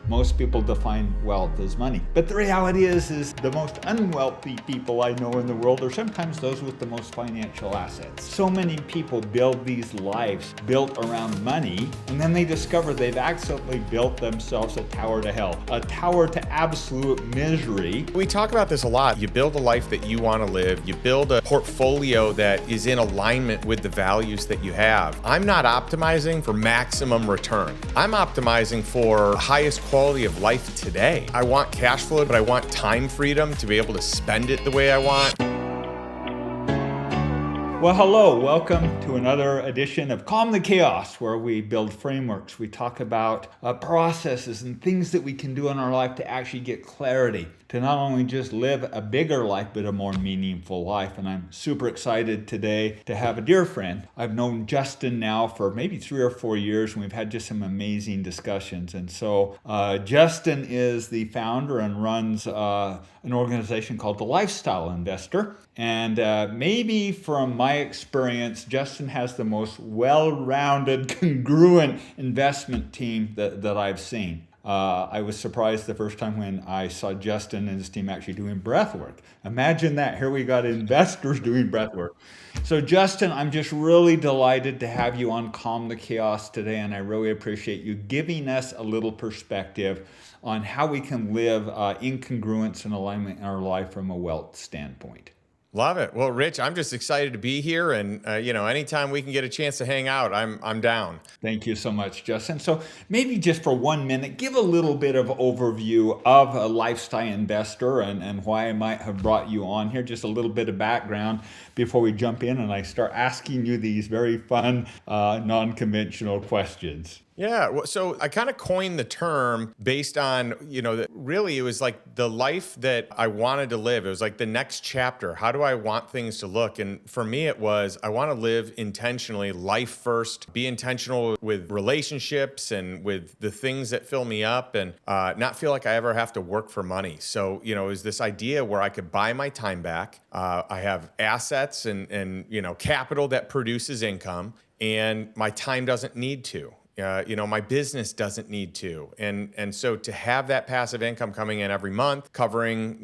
Most people define wealth as money. But the reality is the most unwealthy people I know in the world are sometimes those with the most financial assets. So many people build these lives built around money, and then they discover they've accidentally built themselves a tower to hell, a tower to absolute misery. We talk about this a lot. You build a life that you want to live. You build a portfolio that is in alignment with the values that you have. I'm not optimizing for maximum return. I'm optimizing for highest quality of life today. I want cash flow, but I want time freedom to be able to spend it the way I want. Well, hello, welcome to another edition of Calm the Chaos, where we build frameworks. We talk about processes and things that we can do in our life to actually get clarity, to not only just live a bigger life, but a more meaningful life. And I'm super excited today to have a dear friend. I've known Justin now for maybe 3 or 4 years, and we've had just some amazing discussions. And so Justin is the founder and runs an organization called The Lifestyle Investor. And maybe from my experience, Justin has the most well-rounded, congruent investment team that I've seen. I was surprised the first time when I saw Justin and his team actually doing breathwork. Imagine that. Here we got investors doing breathwork. So Justin, I'm just really delighted to have you on Calm the Chaos today, and I really appreciate you giving us a little perspective on how we can live in congruence and alignment in our life from a wealth standpoint. Love it. Well, Rich, I'm just excited to be here, and anytime we can get a chance to hang out, I'm down. Thank you so much, Justin. So maybe just for 1 minute, give a little bit of overview of a lifestyle investor and why I might have brought you on here. Just a little bit of background before we jump in and I start asking you these very fun, non-conventional questions. Yeah, well, so I kind of coined the term based on, that really it was like the life that I wanted to live. It was like the next chapter. How do I want things to look? And for me, it was I want to live intentionally, life first, be intentional with relationships and with the things that fill me up, and not feel like I ever have to work for money. So, it was this idea where I could buy my time back. I have assets and capital that produces income, and my time doesn't need to. My business doesn't need to. And so to have that passive income coming in every month, covering,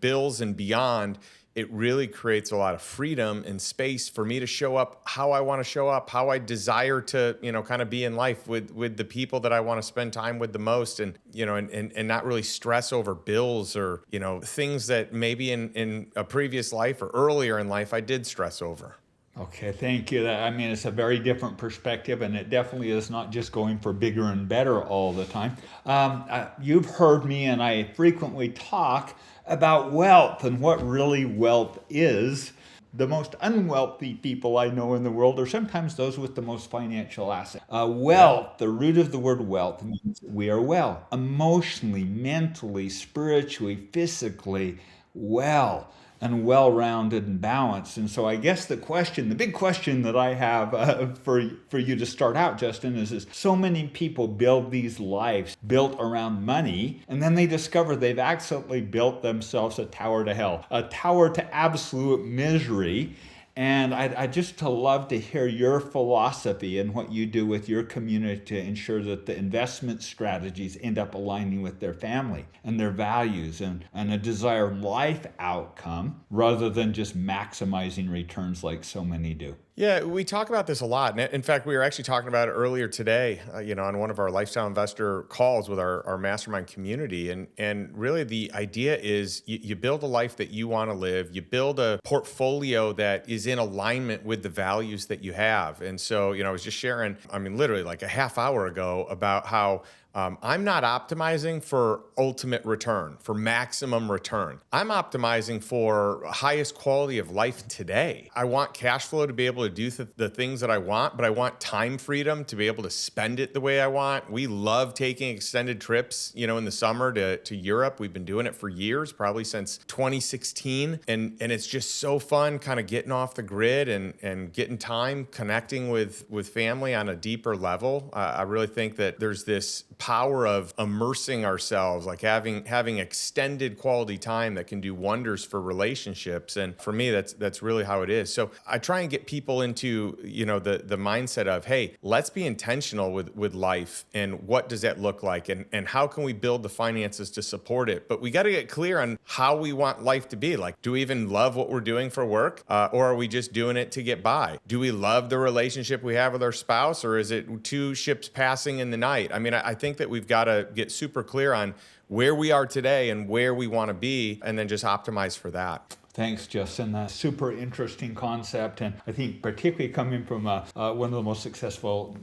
bills and beyond, it really creates a lot of freedom and space for me to show up how I want to show up, how I desire to, kind of be in life with the people that I want to spend time with the most, and, and not really stress over bills or, things that maybe in a previous life or earlier in life I did stress over. Okay, thank you. It's a very different perspective, and it definitely is not just going for bigger and better all the time. You've heard me, and I frequently talk about wealth and what really wealth is. The most unwealthy people I know in the world are sometimes those with the most financial assets. Wealth, the root of the word wealth, means we are well, emotionally, mentally, spiritually, physically well, and well-rounded and balanced. And so I guess the big question that I have for you to start out, Justin, is so many people build these lives built around money, and then they discover they've accidentally built themselves a tower to hell, a tower to absolute misery. And I'd just love to hear your philosophy and what you do with your community to ensure that the investment strategies end up aligning with their family and their values and a desired life outcome rather than just maximizing returns like so many do. Yeah, we talk about this a lot. In fact, we were actually talking about it earlier today, on one of our lifestyle investor calls with our mastermind community. And really the idea is you build a life that you want to live. You build a portfolio that is in alignment with the values that you have. And so, I was just sharing, literally like a half hour ago about how I'm not optimizing for ultimate return, for maximum return. I'm optimizing for highest quality of life today. I want cash flow to be able to do the things that I want, but I want time freedom to be able to spend it the way I want. We love taking extended trips, in the summer to Europe. We've been doing it for years, probably since 2016. And it's just so fun kind of getting off the grid and getting time connecting with family on a deeper level. I really think that there's this power of immersing ourselves, like having extended quality time that can do wonders for relationships. And for me, that's really how it is. So I try and get people into, the mindset of, hey, let's be intentional with life, and what does that look like, and how can we build the finances to support it. But we got to get clear on how we want life to be. Like, do we even love what we're doing for work, or are we just doing it to get by? Do we love the relationship we have with our spouse, or is it two ships passing in the night? I mean, I think that we've got to get super clear on where we are today and where we want to be, and then just optimize for that. Thanks, Justin. A super interesting concept, and I think particularly coming from one of the most successful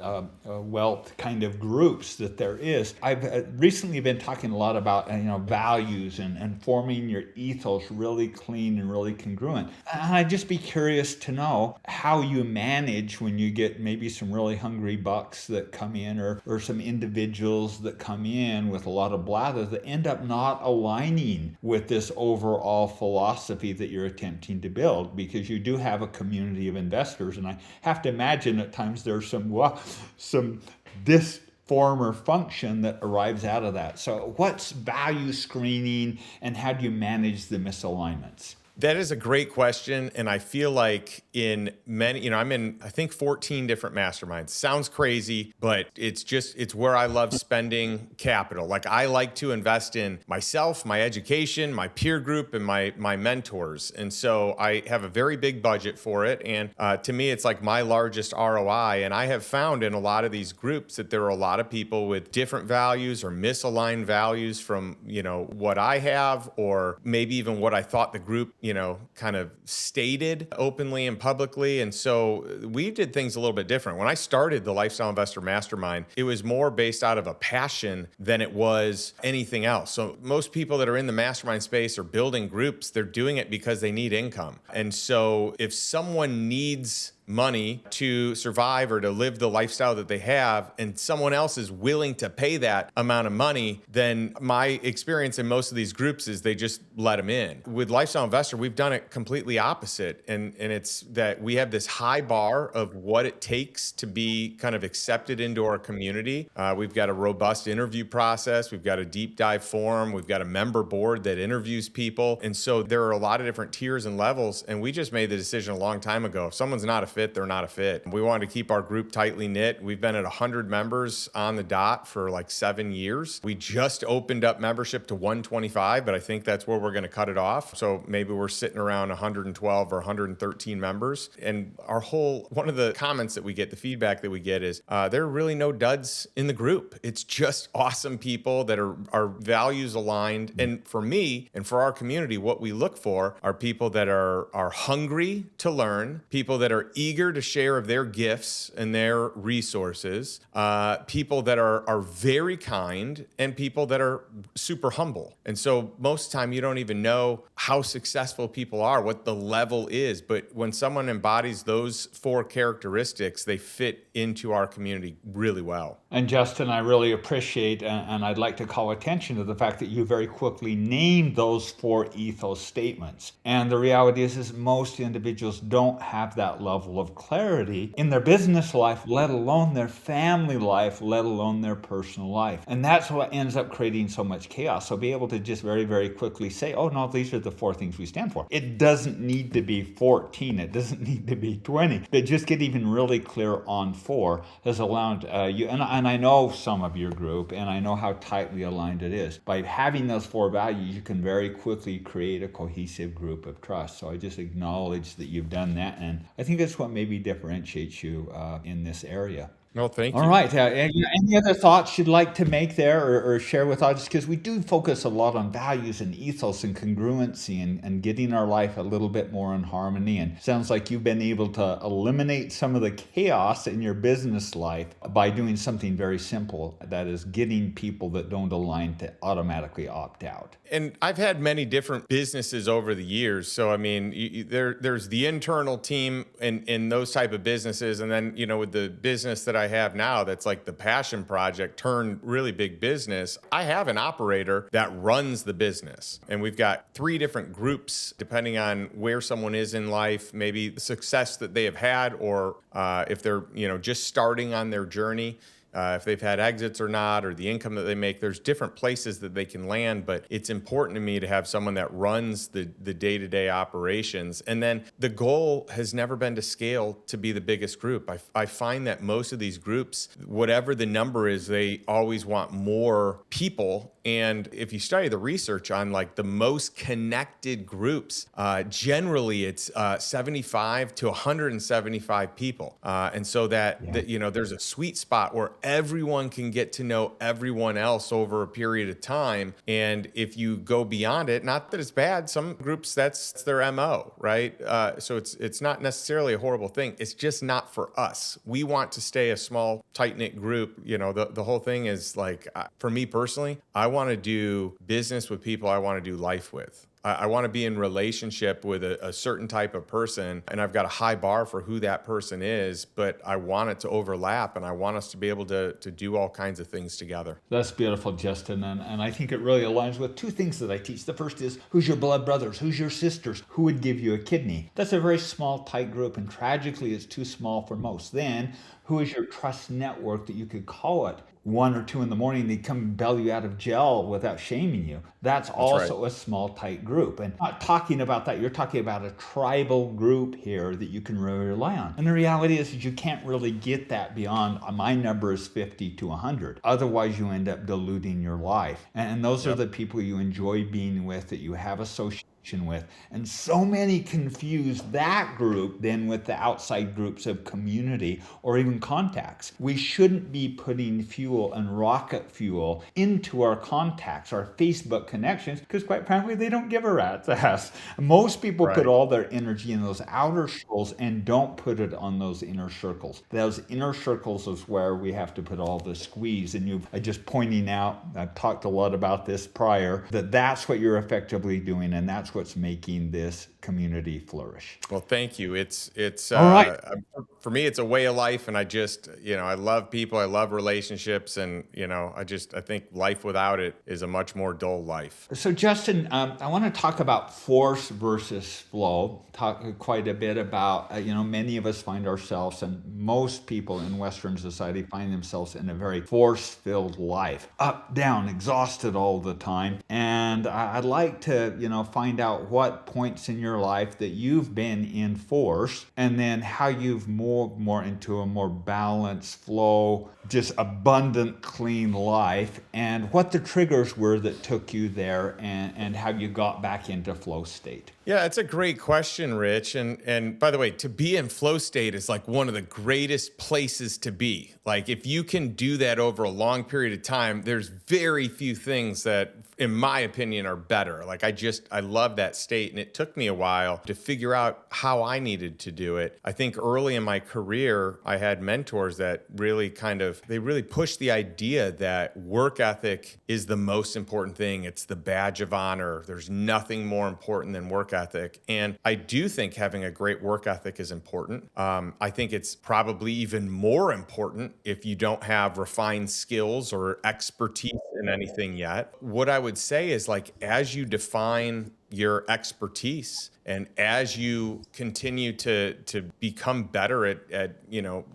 wealth kind of groups that there is. I've recently been talking a lot about values and forming your ethos really clean and really congruent. And I'd just be curious to know how you manage when you get maybe some really hungry bucks that come in, or some individuals that come in with a lot of blather that end up not aligning with this overall philosophy that you're attempting to build, because you do have a community of investors, and I have to imagine at times there's some disform or function that arrives out of that. So what's value screening, and how do you manage the misalignments? That is a great question. And I feel like in many, I'm in, I think 14 different masterminds. Sounds crazy, but it's where I love spending capital. Like, I like to invest in myself, my education, my peer group, and my mentors. And so I have a very big budget for it. And to me, it's like my largest ROI. And I have found in a lot of these groups that there are a lot of people with different values or misaligned values from, what I have, or maybe even what I thought the group kind of stated openly and publicly. And so we did things a little bit different. When I started the Lifestyle Investor Mastermind, it was more based out of a passion than it was anything else. So most people that are in the mastermind space or building groups, they're doing it because they need income. And so if someone needs money to survive or to live the lifestyle that they have, and someone else is willing to pay that amount of money, then my experience in most of these groups is they just let them in. With Lifestyle Investor, we've done it completely opposite. And it's that we have this high bar of what it takes to be kind of accepted into our community. We've got a robust interview process. We've got a deep dive forum. We've got a member board that interviews people. And so there are a lot of different tiers and levels. And we just made the decision a long time ago. If someone's not a fit, they're not a fit. We wanted to keep our group tightly knit. We've been at 100 members on the dot for like 7 years. We just opened up membership to 125, but I think that's where we're going to cut it off. So maybe we're sitting around 112 or 113 members. And one of the comments that we get, the feedback that we get is there are really no duds in the group. It's just awesome people that are values aligned. And for me and for our community, what we look for are people that are hungry to learn, people that are eager to share of their gifts and their resources, people that are very kind, and people that are super humble. And so most of the time you don't even know how successful people are, what the level is. But when someone embodies those 4 characteristics, they fit into our community really well. And Justin, I really appreciate, and I'd like to call attention to the fact that you very quickly named those 4 ethos statements. And the reality is most individuals don't have that level of clarity in their business life, let alone their family life, let alone their personal life. And that's what ends up creating so much chaos. So be able to just very, very quickly say, oh no, these are the 4 things we stand for. It doesn't need to be 14. It doesn't need to be 20. But just get even really clear on 4 has allowed you, and I know some of your group, and I know how tightly aligned it is. By having those 4 values, you can very quickly create a cohesive group of trust. So I just acknowledge that you've done that, and I think that's what maybe differentiates you in this area. No, thank you. All right. Any other thoughts you'd like to make there, or share with us? Because we do focus a lot on values and ethos and congruency and getting our life a little bit more in harmony. And it sounds like you've been able to eliminate some of the chaos in your business life by doing something very simple, that is getting people that don't align to automatically opt out. And I've had many different businesses over the years. So, I mean, there's the internal team in those type of businesses. And then, with the business that I have now, that's like the passion project turned really big business. I have an operator that runs the business. And we've got 3 different groups, depending on where someone is in life, maybe the success that they have had, or if they're, just starting on their journey. if they've had exits or not, or the income that they make. There's different places that they can land, but it's important to me to have someone that runs the day-to-day operations. And then the goal has never been to scale to be the biggest group. I find that most of these groups, whatever the number is, they always want more people. And if you study the research on like the most connected groups, generally it's 75 to 175 people. And so that, you know, there's a sweet spot where everyone can get to know everyone else over a period of time. And if you go beyond it, not that it's bad, some groups, that's their MO, right? So it's not necessarily a horrible thing. It's just not for us. We want to stay a small, tight-knit group. You know, the whole thing is like, for me personally, I want to do business with people I want to do life with. I want to be in relationship with a certain type of person, and I've got a high bar for who that person is, but I want it to overlap, and I want us to be able to do all kinds of things together. That's beautiful, Justin. And I think it really aligns with two things that I teach. The first is, who's your blood brothers? Who's your sisters? Who would give you a kidney? That's a very small, tight group, and tragically, it's too small for most. Then, who is your trust network that you could call it 1 or 2 in the morning, they come and bail you out of jail without shaming you. That's also right. A small, tight group. And not talking about that, you're talking about a tribal group here that you can really rely on. And the reality is that you can't really get that beyond, my number is 50 to 100. Otherwise, you end up diluting your life. And those are the people you enjoy being with, that you have association with. And so many confuse that group then with the outside groups of community or even contacts. We shouldn't be putting fuel and rocket fuel into our contacts, our Facebook connections, because quite frankly, they don't give a rat's ass. Most people put all their energy in those outer circles and don't put it on those inner circles. Those inner circles is where we have to put all the squeeze. And you've just pointing out, I've talked a lot about this prior, that's what you're effectively doing, and that's what's making this community flourish. Well, thank you. It's all right. For me, it's a way of life, and I just, I love people, I love relationships, and I think life without it is a much more dull life. So, Justin, I want to talk about force versus flow. Talk quite a bit about many of us find ourselves, and most people in Western society find themselves in a very force-filled life, up, down, exhausted all the time. And I'd like to find out what points in your life that you've been in force, and then how you've moved more into a more balanced flow, just abundant, clean life, and what the triggers were that took you there, and how you got back into flow state. Yeah, it's a great question, Rich. And by the way, to be in flow state is like one of the greatest places to be. Like if you can do that over a long period of time, there's very few things that, in my opinion, are better. Like I love that state. And it took me a while to figure out how I needed to do it. I think early in my career, I had mentors that really they really pushed the idea that work ethic is the most important thing. It's the badge of honor. There's nothing more important than work ethic. And I do think having a great work ethic is important. I think it's probably even more important if you don't have refined skills or expertise in anything yet. What I would say is, like, as you define your expertise and as you continue to become better at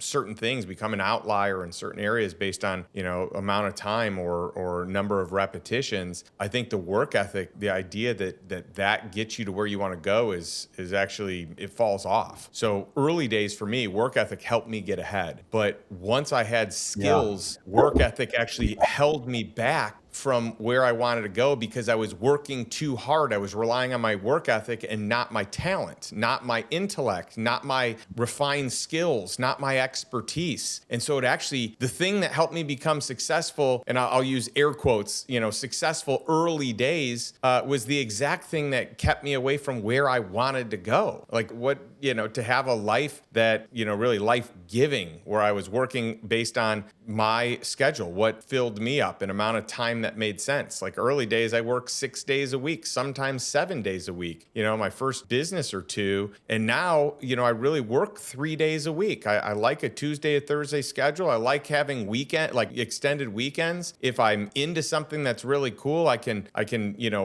certain things, become an outlier in certain areas based on amount of time or number of repetitions, I think the work ethic, the idea that gets you to where you want to go is actually, it falls off. So early days for me, work ethic helped me get ahead, but once I had skills, work ethic actually held me back from where I wanted to go because I was working too hard. I was relying on my work ethic and not my talent, not my intellect, not my refined skills, not my expertise. And so the thing that helped me become successful, and I'll use air quotes, successful early days, was the exact thing that kept me away from where I wanted to go. Like to have a life that, really life-giving, where I was working based on my schedule, what filled me up, an amount of time that made sense. Like early days, I worked 6 days a week, sometimes 7 days a week, my first business or two. And now, I really work 3 days a week. I like a Tuesday to Thursday schedule. I like having extended weekends. If I'm into something that's really cool, I can,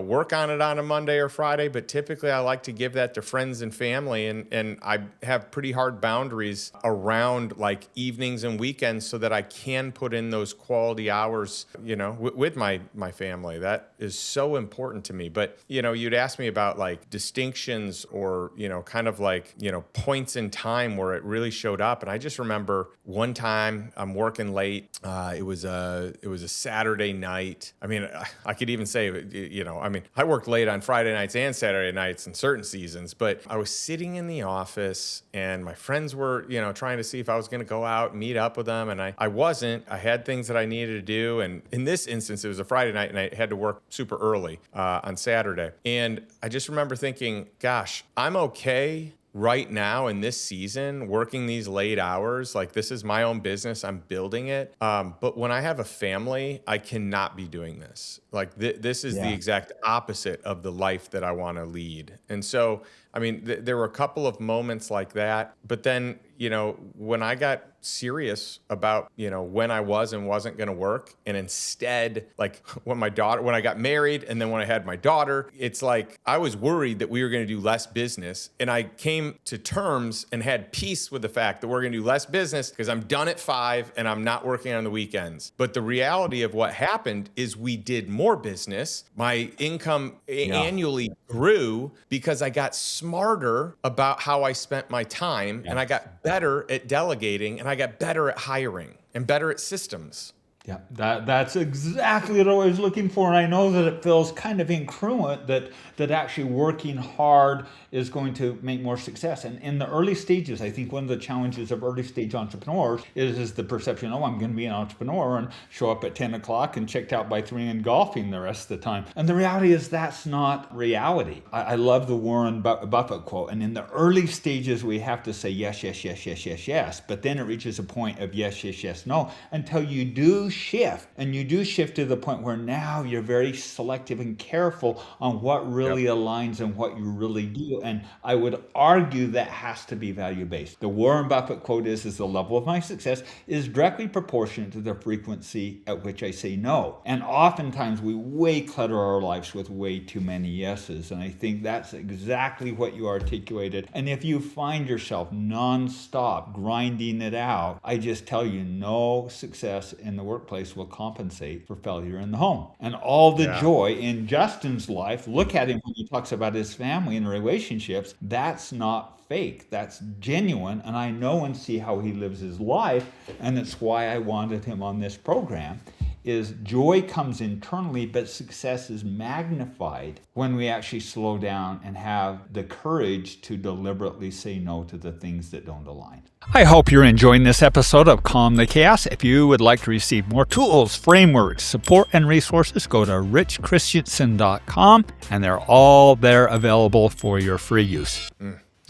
work on it on a Monday or Friday, but typically I like to give that to friends and family. And and I have pretty hard boundaries around like evenings and weekends so that I can put in those quality hours, with my family. That is so important to me. But, you'd ask me about like distinctions or, kind of like, points in time where it really showed up. And I just remember one time I'm working late. It was a Saturday night. I mean, I could even say, I worked late on Friday nights and Saturday nights in certain seasons, but I was sitting in the office and my friends were, trying to see if I was going to go out and meet up with them. And I wasn't. I had things that I needed to do. And in this instance, it was a Friday night and I had to work super early on Saturday. And I just remember thinking, gosh, I'm okay right now in this season, working these late hours. Like, this is my own business. I'm building it. But when I have a family, I cannot be doing this. Like, this is the exact opposite of the life that I want to lead. And so, I mean, there were a couple of moments like that. But then, when I got serious about, when I was and wasn't going to work, and instead, like when I got married and then when I had my daughter, it's like I was worried that we were going to do less business. And I came to terms and had peace with the fact that we're going to do less business because I'm done at 5 and I'm not working on the weekends. But the reality of what happened is we did more business. My income annually grew because I got smarter about how I spent my time, and I got better at delegating, and I got better at hiring and better at systems. Yeah, that's exactly what I was looking for. And I know that it feels kind of incongruent that actually working hard is going to make more success. And in the early stages, I think one of the challenges of early stage entrepreneurs is the perception, I'm going to be an entrepreneur and show up at 10 o'clock and checked out by 3 and golfing the rest of the time. And the reality is that's not reality. I love the Warren Buffett quote. And in the early stages, we have to say yes, yes, yes, yes, yes, yes. But then it reaches a point of yes, yes, yes, no, until you do shift. And you do shift to the point where now you're very selective and careful on what really aligns and what you really do. And I would argue that has to be value-based. The Warren Buffett quote is the level of my success is directly proportionate to the frequency at which I say no. And oftentimes we way clutter our lives with way too many yeses. And I think that's exactly what you articulated. And if you find yourself nonstop grinding it out, I just tell you, no success in the workplace will compensate for failure in the home. And all the joy in Justin's life, look at him when he talks about his family and relationships, that's not fake, that's genuine. And I know and see how he lives his life. And that's why I wanted him on this program. Is joy comes internally, but success is magnified when we actually slow down and have the courage to deliberately say no to the things that don't align. I hope you're enjoying this episode of Calm the Chaos. If you would like to receive more tools, frameworks, support, and resources, go to richchristiansen.com, and they're all there available for your free use.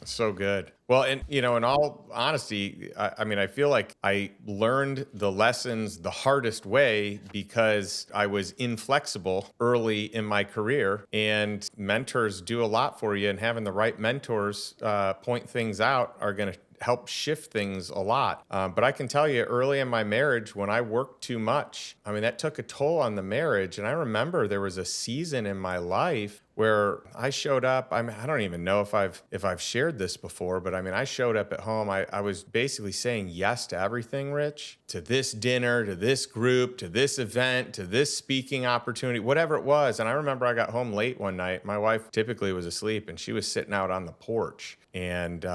So good. Well, and in all honesty, I feel like I learned the lessons the hardest way because I was inflexible early in my career, and mentors do a lot for you, and having the right mentors point things out are going to help shift things a lot. But I can tell you early in my marriage, when I worked too much, that took a toll on the marriage. And I remember there was a season in my life where I showed up. I don't even know if I've shared this before, but I showed up at home. I was basically saying yes to everything, Rich, to this dinner, to this group, to this event, to this speaking opportunity, whatever it was. And I remember I got home late one night. My wife typically was asleep, and she was sitting out on the porch. And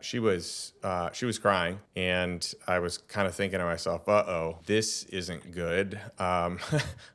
she was crying, and I was kind of thinking to myself, "Uh-oh, this isn't good. I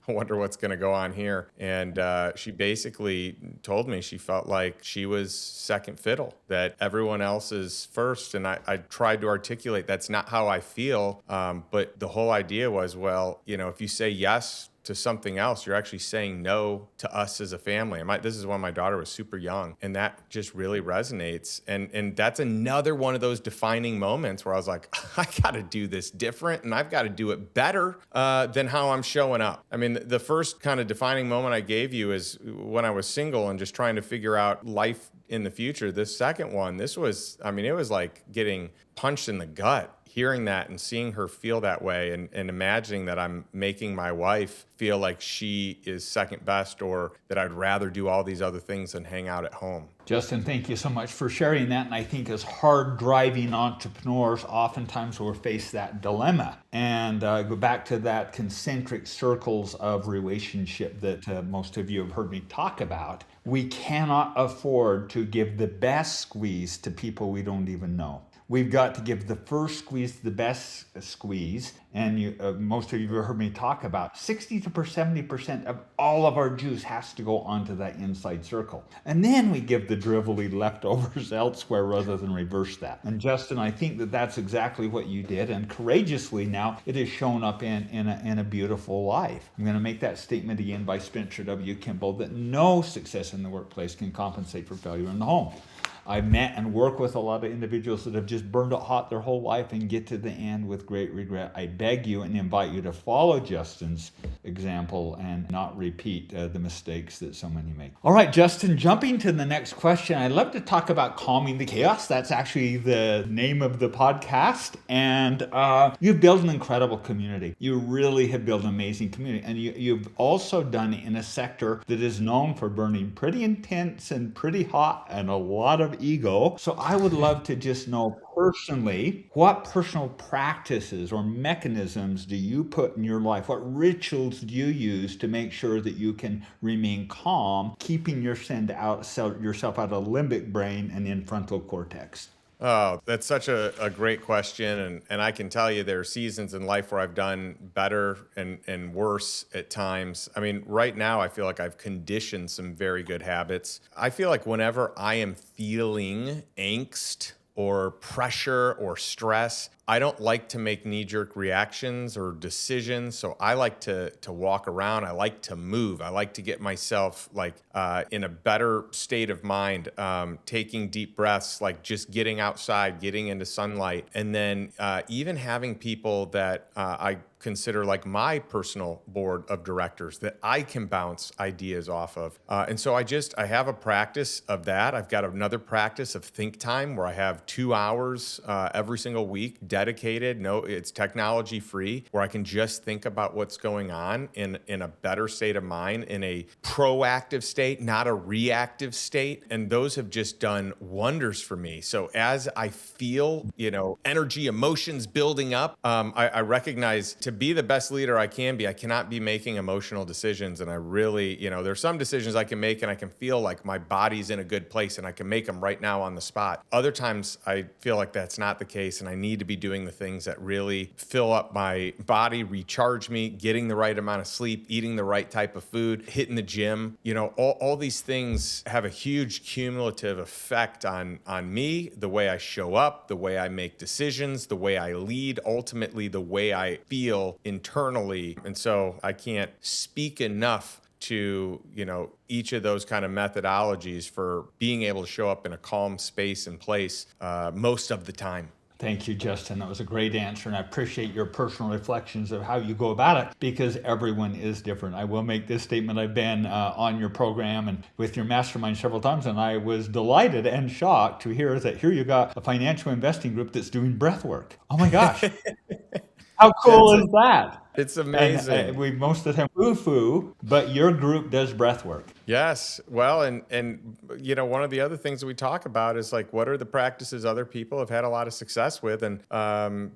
wonder what's going to go on here." And she basically told me she felt like she was second fiddle, that everyone else is first. And I tried to articulate that's not how I feel, but the whole idea was, well, if you say yes to something else, you're actually saying no to us as a family. This is when my daughter was super young, and that just really resonates. And that's another one of those defining moments where I was like, I got to do this different, and I've got to do it better than how I'm showing up. The first kind of defining moment I gave you is when I was single and just trying to figure out life in the future. This second one, it was like getting punched in the gut hearing that and seeing her feel that way, and imagining that I'm making my wife feel like she is second best, or that I'd rather do all these other things than hang out at home. Justin, thank you so much for sharing that. And I think as hard driving entrepreneurs, oftentimes we'll face that dilemma. And go back to that concentric circles of relationship that most of you have heard me talk about. We cannot afford to give the best squeeze to people we don't even know. We've got to give the first squeeze the best squeeze. And most of you have heard me talk about 60 to 70% of all of our juice has to go onto that inside circle. And then we give the drivelly leftovers elsewhere rather than reverse that. And Justin, I think that that's exactly what you did. And courageously now it has shown up in a beautiful life. I'm going to make that statement again by Spencer W. Kimball, that no success in the workplace can compensate for failure in the home. I've met and worked with a lot of individuals that have just burned it hot their whole life and get to the end with great regret. I beg you and invite you to follow Justin's example and not repeat the mistakes that so many make. All right, Justin, jumping to the next question. I'd love to talk about calming the chaos. That's actually the name of the podcast. And you've built an incredible community. You really have built an amazing community. And you've also done it in a sector that is known for burning pretty intense and pretty hot and a lot of ego. So I would love to just know personally, what personal practices or mechanisms do you put in your life? What rituals do you use to make sure that you can remain calm, keeping yourself out of limbic brain and in frontal cortex? Oh, that's such a great question. And I can tell you there are seasons in life where I've done better and worse at times. I mean, right now, I feel like I've conditioned some very good habits. I feel like whenever I am feeling angst or pressure or stress, I don't like to make knee-jerk reactions or decisions. So I like to walk around. I like to move. I like to get myself in a better state of mind, taking deep breaths, like just getting outside, getting into sunlight, and then even having people that I consider like my personal board of directors that I can bounce ideas off of. And so I have a practice of that. I've got another practice of think time where I have 2 hours every single week dedicated. No, it's technology free, where I can just think about what's going on in a better state of mind, in a proactive state, not a reactive state. And those have just done wonders for me. So as I feel, energy, emotions building up, I recognize to be the best leader I can be, I cannot be making emotional decisions. And I really, there's some decisions I can make and I can feel like my body's in a good place and I can make them right now on the spot. Other times I feel like that's not the case and I need to be doing the things that really fill up my body, recharge me, getting the right amount of sleep, eating the right type of food, hitting the gym. All these things have a huge cumulative effect on me, the way I show up, the way I make decisions, the way I lead, ultimately the way I feel internally. And so I can't speak enough to, each of those kind of methodologies for being able to show up in a calm space and place most of the time. Thank you, Justin. That was a great answer, and I appreciate your personal reflections of how you go about it, because everyone is different. I will make this statement. I've been on your program and with your mastermind several times, and I was delighted and shocked to hear that here you got a financial investing group that's doing breath work. Oh my gosh. How cool is that? It's amazing. And we most of the time woo-foo, but your group does breath work. Yes. Well, and one of the other things that we talk about is like, what are the practices other people have had a lot of success with, and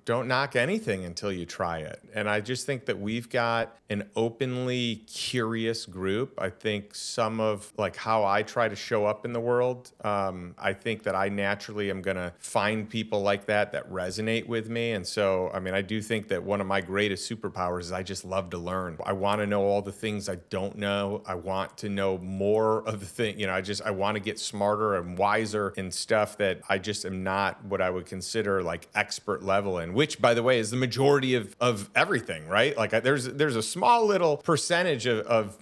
don't knock anything until you try it. And I just think that we've got an openly curious group. I think some of like how I try to show up in the world, I think that I naturally am going to find people like that resonate with me. And so, I do think that one of my greatest superpowers is I just love to learn. I want to know all the things I don't know. I want to know more of the thing. I want to get smarter and wiser in stuff that I just am not what I would consider like expert level in, which by the way is the majority of everything, right? Like there's a small little percentage of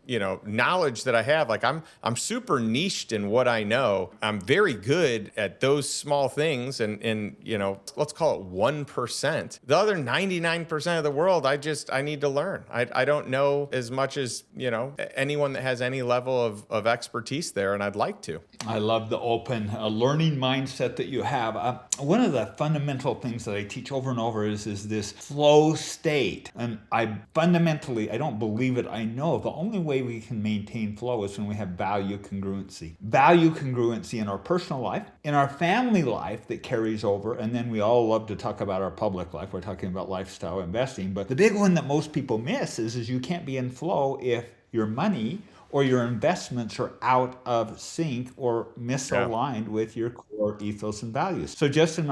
knowledge that I have. Like I'm super niched in what I know. I'm very good at those small things and let's call it 1%. The other 99% of the world, I need to learn. I don't know as much as, anyone that has any level of expertise there, and I'd like to. to. I love the open learning mindset that you have. One of the fundamental things that I teach over and over is this flow state. And I don't believe it, I know the only way we can maintain flow is when we have value congruency. Value congruency in our personal life, in our family life that carries over, and then we all love to talk about our public life. We're talking about lifestyle investing. But the big one that most people miss is you can't be in flow if your money or your investments are out of sync or Yeah. misaligned with your core ethos and values. So Justin,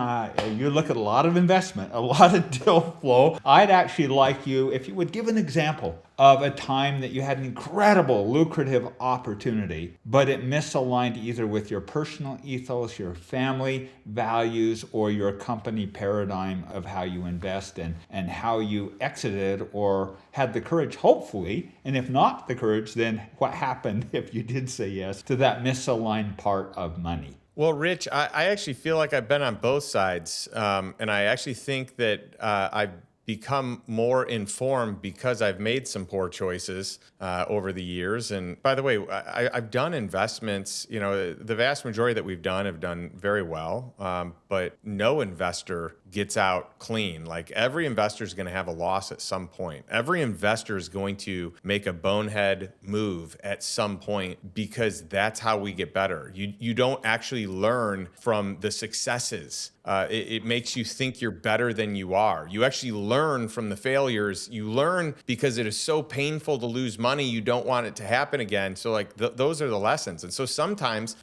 you look at a lot of investment, a lot of deal flow. I'd actually like you, if you would give an example of a time that you had an incredible, lucrative opportunity, but it misaligned either with your personal ethos, your family values, or your company paradigm of how you invest and how you exited or had the courage, hopefully, and if not the courage, then what happened if you did say yes to that misaligned part of money? Well, Rich, I actually feel like I've been on both sides. And I actually think that I've become more informed because I've made some poor choices over the years. And by the way, I've done investments, the vast majority that we've done have done very well. But no investor gets out clean. Like every investor is going to have a loss at some point. Every investor is going to make a bonehead move at some point because that's how we get better. You don't actually learn from the successes. It makes you think you're better than you are. You actually learn from the failures. You learn because it is so painful to lose money. You don't want it to happen again. So like those are the lessons. And so sometimes,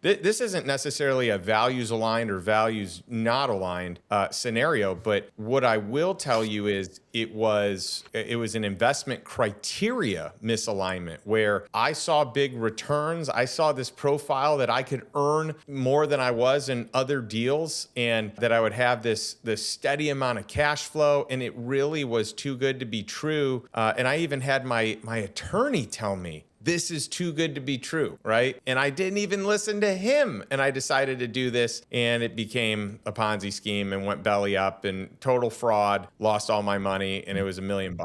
this isn't necessarily a values aligned or values not aligned scenario. But what I will tell you is it was an investment criteria misalignment where I saw big returns. I saw this profile that I could earn more than I was in other deals and that I would have this steady amount of cash flow. And it really was too good to be true. And I even had my attorney tell me, this is too good to be true, right? And I didn't even listen to him. And I decided to do this and it became a Ponzi scheme and went belly up and total fraud, lost all my money, and it was $1 million.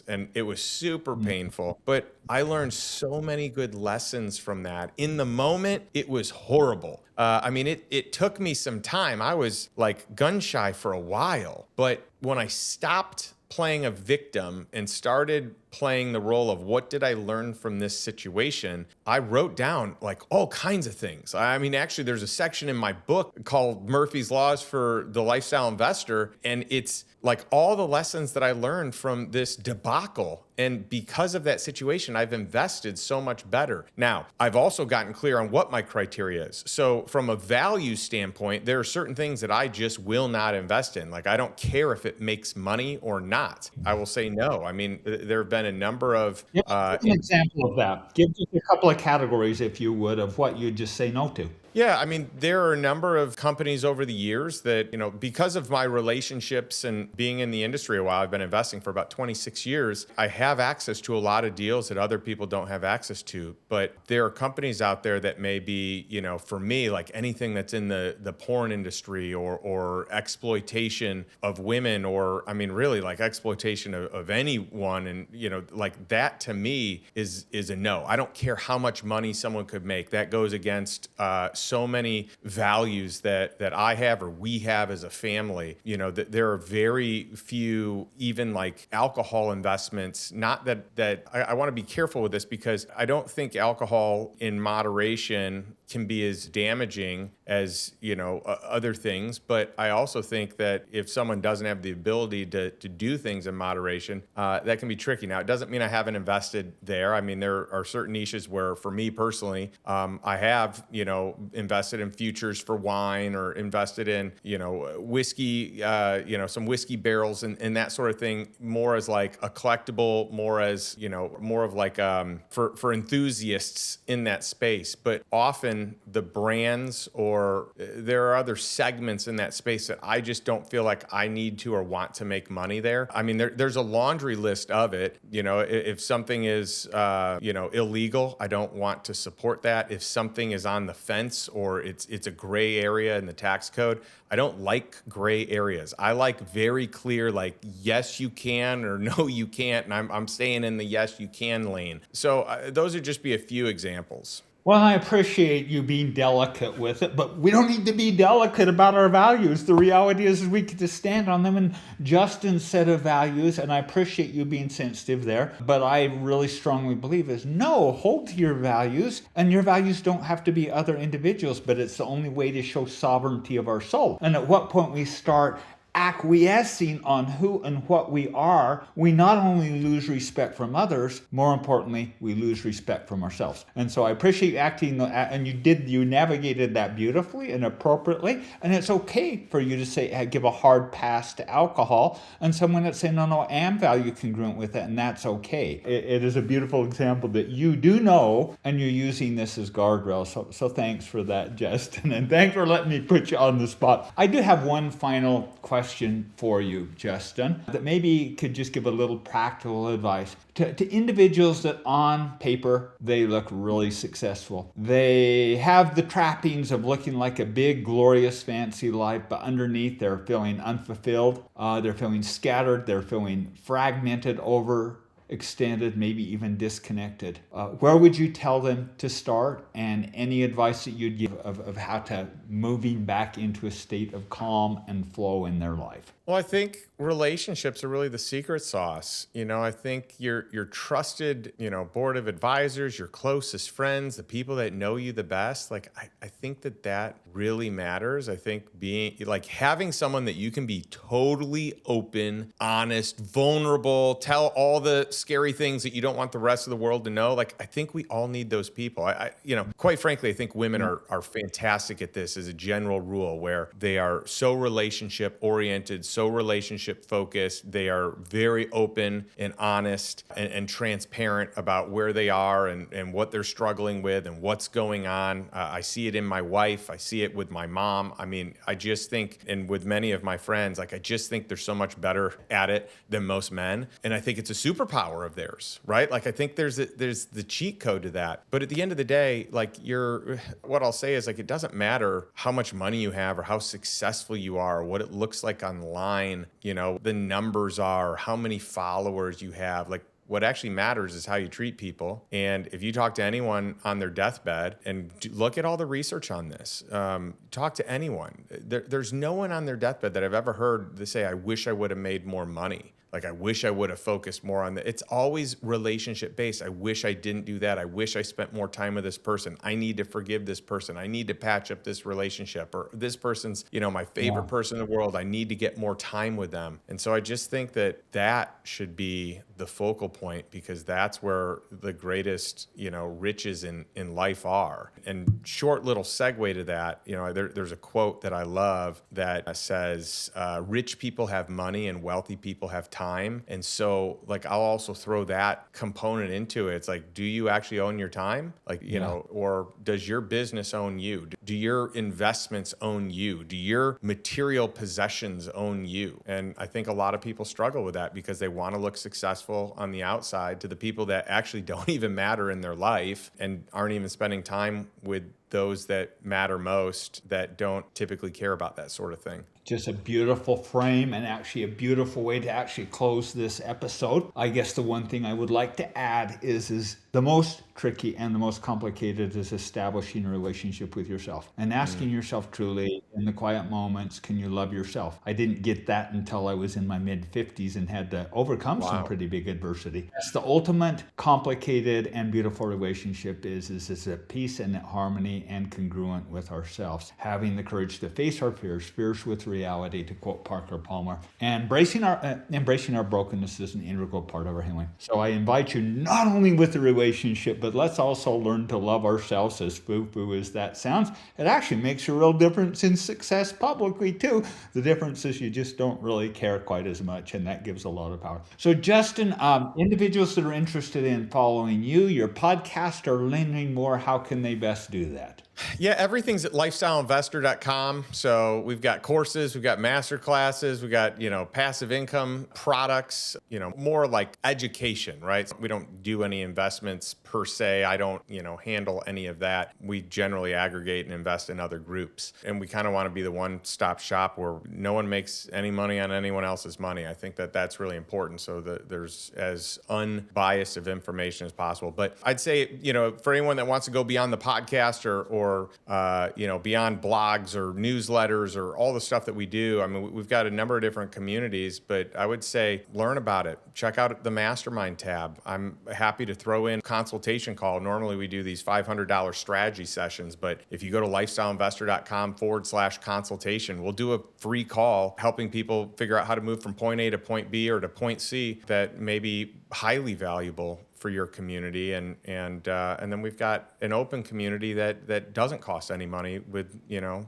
And it was super painful. But I learned so many good lessons from that. In the moment, it was horrible. It took me some time. I was like gun shy for a while. But when I stopped playing a victim and started playing the role of what did I learn from this situation, I wrote down like all kinds of things. Actually, there's a section in my book called Murphy's Laws for the Lifestyle Investor, and it's like all the lessons that I learned from this debacle. And because of that situation, I've invested so much better. Now, I've also gotten clear on what my criteria is. So from a value standpoint, there are certain things that I just will not invest in. Like I don't care if it makes money or not. I will say no. There have been a number of Give an example of that. Give just a couple of categories, if you would, of what you just say no to. Yeah, there are a number of companies over the years that, because of my relationships and being in the industry a while, I've been investing for about 26 years. I have access to a lot of deals that other people don't have access to. But there are companies out there that may be, for me, like anything that's in the porn industry or exploitation of women or, really like exploitation of anyone. And, like that to me is a no. I don't care how much money someone could make. That goes against so many values that I have or we have as a family. There are very few even like alcohol investments. Not that I want to be careful with this because I don't think alcohol in moderation can be as damaging as other things, but I also think that if someone doesn't have the ability to do things in moderation, that can be tricky. Now, it doesn't mean I haven't invested there. There are certain niches where, for me personally, I have invested in futures for wine or invested in whiskey, some whiskey barrels and that sort of thing, more as like a collectible, more as more of like for enthusiasts in that space. But often the brands or there are other segments in that space that I just don't feel like I need to or want to make money there. There's a laundry list of it. If something is illegal, I don't want to support that. If something is on the fence or it's a gray area in the tax code, I don't like gray areas. I like very clear, like, yes, you can or no, you can't. And I'm staying in the yes, you can lane. So those would just be a few examples. Well, I appreciate you being delicate with it, but we don't need to be delicate about our values. The reality is we get to stand on them, and Justin's set of values, and I appreciate you being sensitive there, but I really strongly believe is no, hold to your values, and your values don't have to be other individuals, but it's the only way to show sovereignty of our soul. And at what point we start acquiescing on who and what we are, we not only lose respect from others, more importantly, we lose respect from ourselves. And so I appreciate acting, and you navigated that beautifully and appropriately. And it's okay for you to say, give a hard pass to alcohol, and someone that's saying, no, I am value congruent with it, and that's okay. It is a beautiful example that you do know, and you're using this as guardrails. So thanks for that, Justin, and thanks for letting me put you on the spot. I do have one final question for you, Justin, that maybe could just give a little practical advice to individuals that on paper, they look really successful. They have the trappings of looking like a big, glorious, fancy life, but underneath they're feeling unfulfilled. They're feeling scattered. They're feeling fragmented, overextended, maybe even disconnected. Where would you tell them to start, and any advice that you'd give of how to moving back into a state of calm and flow in their life? Well, I think relationships are really the secret sauce. I think your trusted, board of advisors, your closest friends, the people that know you the best, like I think that really matters. I think being like having someone that you can be totally open, honest, vulnerable, tell all the scary things that you don't want the rest of the world to know. Like I think we all need those people. Quite frankly, I think women are fantastic at this as a general rule, where they are so relationship oriented, so relationship focused. They are very open and honest and transparent about where they are and what they're struggling with and what's going on. I see it in my wife. I see it with my mom. I mean, I just think, and with many of my friends, like I just think they're so much better at it than most men. And I think it's a superpower of theirs, right? Like I think there's the cheat code to that. But at the end of the day, like what I'll say is like, it doesn't matter how much money you have or how successful you are or what it looks like online, the numbers are, how many followers you have. Like what actually matters is how you treat people. And if you talk to anyone on their deathbed, and look at all the research on this, talk to anyone. There's no one on their deathbed that I've ever heard to say, I wish I would have made more money. Like, I wish I would have focused more on it's always relationship based. I wish I didn't do that. I wish I spent more time with this person. I need to forgive this person. I need to patch up this relationship, or this person's, my favorite person in the world. I need to get more time with them. And so I just think that should be the focal point, because that's where the greatest, riches in life are. And short little segue to that, there's a quote that I love that says, rich people have money and wealthy people have time. And so like, I'll also throw that component into it. It's like, do you actually own your time? Like, or does your business own you? Do your investments own you? Do your material possessions own you? And I think a lot of people struggle with that because they want to look successful on the outside to the people that actually don't even matter in their life and aren't even spending time with those that matter most, that don't typically care about that sort of thing. Just a beautiful frame, and actually a beautiful way to actually close this episode. I guess the one thing I would like to add is the most tricky and the most complicated is establishing a relationship with yourself and asking yourself truly in the quiet moments, can you love yourself? I didn't get that until I was in my mid-50s and had to overcome some pretty big adversity. That's the ultimate complicated and beautiful relationship is a peace and harmony and congruent with ourselves. Having the courage to face our fears with reality, to quote Parker Palmer, and embracing our brokenness is an integral part of our healing. So I invite you, not only with the relationship, but let's also learn to love ourselves, as foo-foo as that sounds. It actually makes a real difference in success publicly too. The difference is you just don't really care quite as much, and that gives a lot of power. So Justin, individuals that are interested in following you, your podcast, or learning more, how can they best do that? Yeah, everything's at lifestyleinvestor.com. So we've got courses, we've got master classes, we've got, passive income products, more like education, right? We don't do any investments per se. I don't, handle any of that. We generally aggregate and invest in other groups. And we kind of want to be the one-stop shop where no one makes any money on anyone else's money. I think that that's really important so that there's as unbiased of information as possible. But I'd say, for anyone that wants to go beyond the podcast or beyond blogs or newsletters or all the stuff that we do, I mean, we've got a number of different communities, but I would say learn about it. Check out the mastermind tab. I'm happy to throw in a consultation call. Normally we do these $500 strategy sessions, but if you go to lifestyleinvestor.com/consultation, we'll do a free call helping people figure out how to move from point A to point B or to point C that may be highly valuable for your community, and then we've got an open community that doesn't cost any money with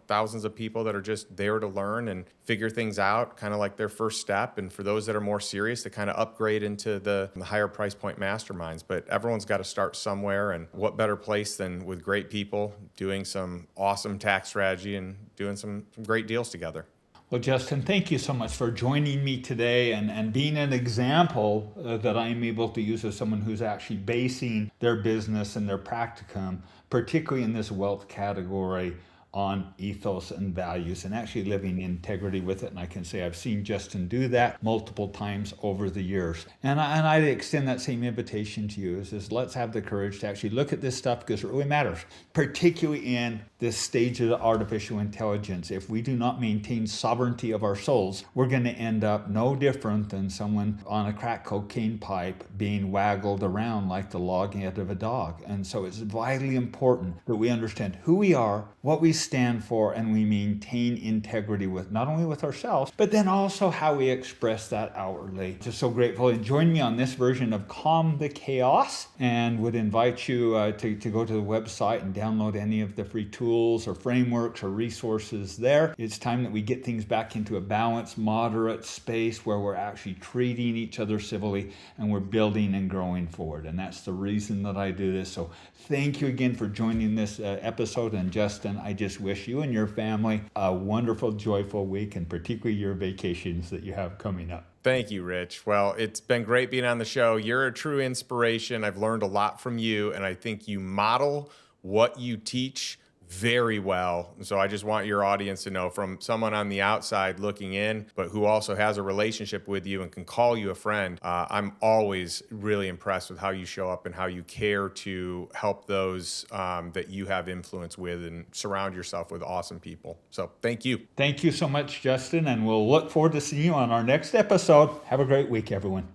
thousands of people that are just there to learn and figure things out, kind of like their first step. And for those that are more serious, to kind of upgrade into the higher price point masterminds. But everyone's got to start somewhere, and what better place than with great people doing some awesome tax strategy and doing some great deals together. Well, Justin, thank you so much for joining me today and being an example that I'm able to use as someone who's actually basing their business and their practicum, particularly in this wealth category, on ethos and values and actually living in integrity with it. And I can say I've seen Justin do that multiple times over the years. And I'd extend that same invitation to you is let's have the courage to actually look at this stuff because it really matters, particularly in this stage of artificial intelligence. If we do not maintain sovereignty of our souls, we're going to end up no different than someone on a crack cocaine pipe being waggled around like the log head of a dog. And so it's vitally important that we understand who we are, what we stand for, and we maintain integrity with not only with ourselves, but then also how we express that outwardly. Just so grateful. And join me on this version of Calm the Chaos, and would invite you to go to the website and download any of the free tools or frameworks or resources there. It's time that we get things back into a balanced, moderate space where we're actually treating each other civilly and we're building and growing forward. And that's the reason that I do this. So thank you again for joining this episode. And Justin, I just wish you and your family a wonderful, joyful week, and particularly your vacations that you have coming up. Thank you, Rich. Well, it's been great being on the show. You're a true inspiration. I've learned a lot from you, and I think you model what you teach very well. So I just want your audience to know, from someone on the outside looking in, but who also has a relationship with you and can call you a friend, I'm always really impressed with how you show up and how you care to help those that you have influence with, and surround yourself with awesome people. So thank you. Thank you so much, Justin, and we'll look forward to seeing you on our next episode. Have a great week, everyone.